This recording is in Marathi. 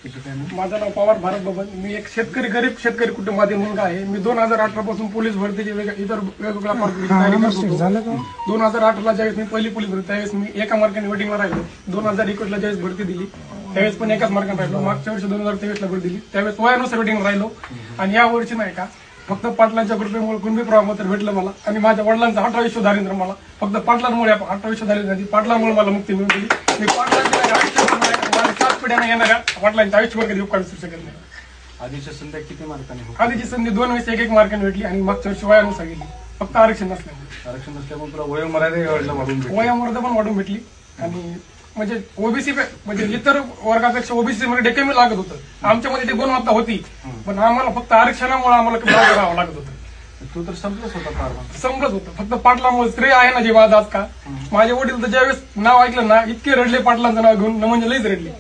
माझं नाव पवार भारत बबन. मी एक गरीब शेतकरी कुटुंबातील मुलगा आहे. मी 2018 पासून पोलीस भरतीची इतर वेगवेगळ्या परीक्षेची तयारी करत होतो. 2018ला ज्यावेळेस मी पहिली पोलीस भरती त्यावेळेस मी एका मार्काने वेटिंगला राहिलो. 2021ला ज्यावेळेस भरती दिली त्यावेळेस पण एकाच मार्काने राहिलो. मागच्या वर्षी 2023ला भरती दिली त्यावेळेस वयानुसार वेटिंगला राहिलो. आणि या वर्षी नाही का फक्त पाटलांच्या कृपेमुळे कुणबी प्रमाणपत्र भेटलं मला. आणि माझ्या वडिलांचं 18 विश्व दारिद्र्य मला फक्त पाटलांमुळे 18 विश्व दारिद्र्य पाटलांमुळे मला मुक्ती मिळून गेली. मी पाटलांच्या आयुष्य 7 पिढ्यांना येणाऱ्या पाटलांच्या आयुष्यभर कधी उपकार विसरू शकत नाही. आधीच्या संध्या किती मार्काने आधीची संधी 2 वेळेस 1-1 मार्काने भेटली आणि मागच्या वर्षी वयानुसार गेली. फक्त आरक्षण नसल्यामुळे. आरक्षण नसल्यामुळे तुला वयोमर्यादा वयामर्यादा पण वाढून भेटली. आणि म्हणजे ओबीसी म्हणजे इतर वर्गापेक्षा ओबीसी मध्ये डेकमी लागत होतं. आमच्यामध्ये ते गुणवत्ता होती पण आम्हाला फक्त आरक्षणामुळे आम्हाला राहावं लागत होतं. तू तर संपलंच होता फार संपलंच होतं. फक्त पाटलामुळे श्रेय आहे ना जे माझं आज का. माझे वडील तर ज्यावेळेस नाव ऐकलं ना इतके रडले पाटलांचं नाव घेऊन म्हणजे लईच रडले.